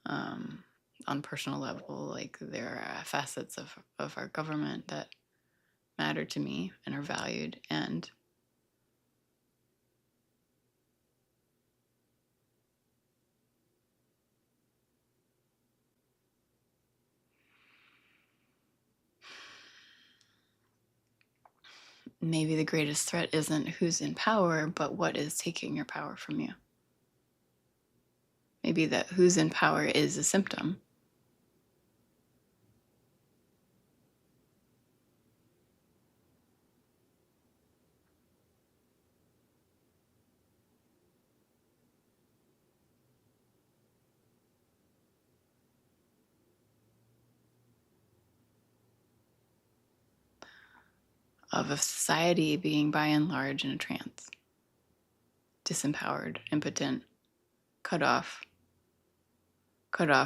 on personal level. Like there are facets of our government that matter to me and are valued, and maybe the greatest threat isn't who's in power, but what is taking your power from you. Maybe that who's in power is a symptom. Of a society being by and large in a trance, disempowered, impotent, cut off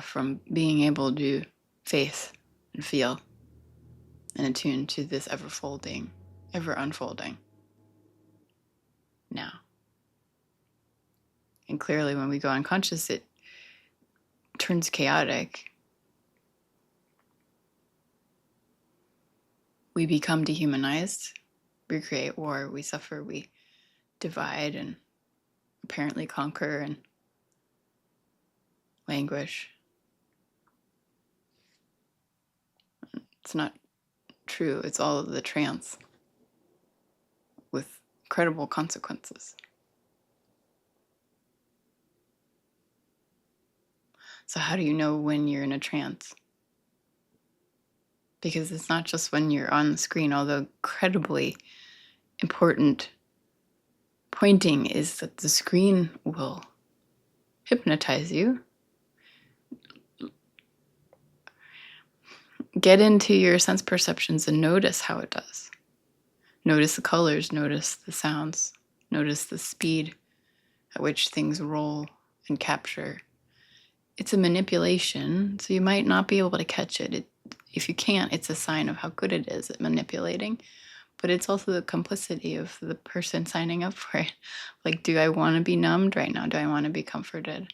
from being able to face and feel and attune to this ever folding, ever unfolding now. And clearly, when we go unconscious, it turns chaotic. We become dehumanized. We create war. We suffer. We divide and apparently conquer and languish. It's not true. It's all of the trance with incredible consequences. So how do you know when you're in a trance? Because it's not just when you're on the screen, although incredibly important pointing is that the screen will hypnotize you. Get into your sense perceptions and notice how it does. Notice the colors, notice the sounds, notice the speed at which things roll and capture. It's a manipulation, so you might not be able to catch it. If you can't, it's a sign of how good it is at manipulating. But it's also the complicity of the person signing up for it. Like, do I want to be numbed right now? Do I want to be comforted?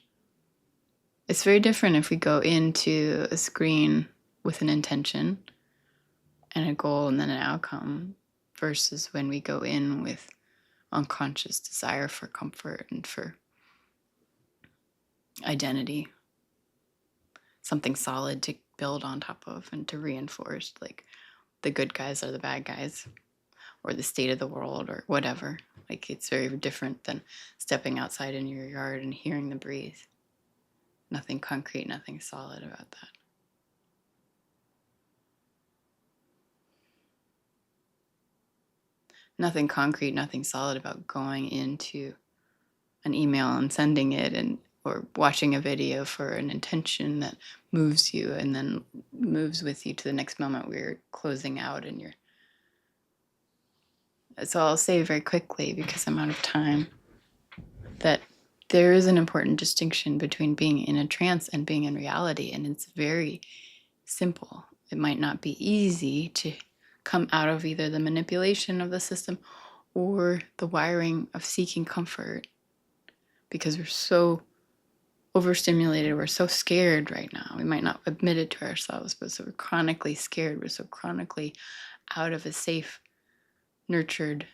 It's very different if we go into a screen with an intention and a goal and then an outcome versus when we go in with unconscious desire for comfort and for identity, something solid to build on top of and to reinforce, like the good guys are the bad guys or the state of the world or whatever. Like, it's very different than stepping outside in your yard and hearing the breeze. Nothing concrete, nothing solid about that. Nothing concrete, nothing solid about going into an email and sending it, and or watching a video for an intention that moves you and then moves with you to the next moment where you're closing out and you're. So I'll say very quickly, because I'm out of time, that there is an important distinction between being in a trance and being in reality, and it's very simple. It might not be easy to come out of either the manipulation of the system or the wiring of seeking comfort, because we're so overstimulated, we're so scared right now. We might not admit it to ourselves, but so we're chronically scared, we're so chronically out of a safe, nurtured,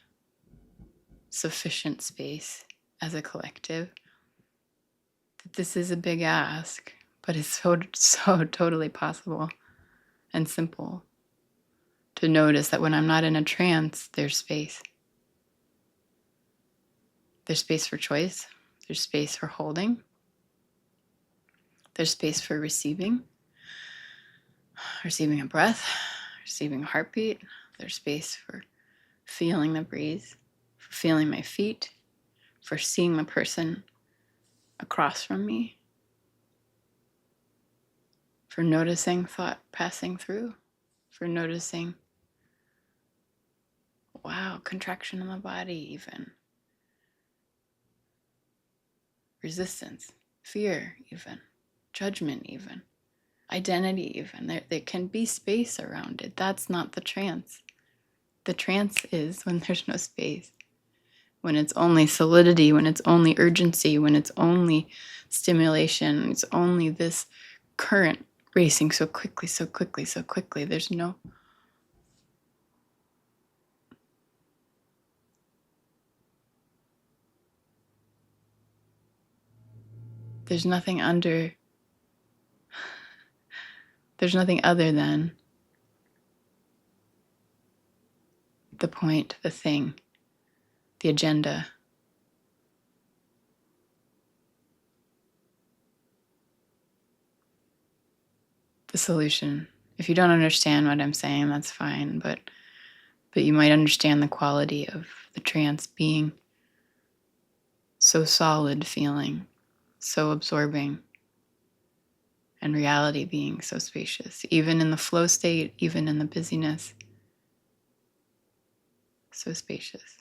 sufficient space as a collective that this is a big ask, but it's so totally possible and simple to notice that when I'm not in a trance, there's space. There's space for choice. There's space for holding. There's space for receiving a breath, receiving a heartbeat. There's space for feeling the breeze, for feeling my feet, for seeing the person across from me, for noticing thought passing through, for noticing, wow, contraction in the body even, resistance, fear even, judgment even, identity even. There can be space around it. That's not the trance. The trance is when there's no space, when it's only solidity, when it's only urgency, when it's only stimulation, it's only this current racing so quickly, so quickly, so quickly. There's nothing under, there's nothing other than the point, the thing, the agenda. The solution. If you don't understand what I'm saying, that's fine, but you might understand the quality of the trance being so solid feeling, so absorbing, and reality being so spacious, even in the flow state, even in the busyness, so spacious.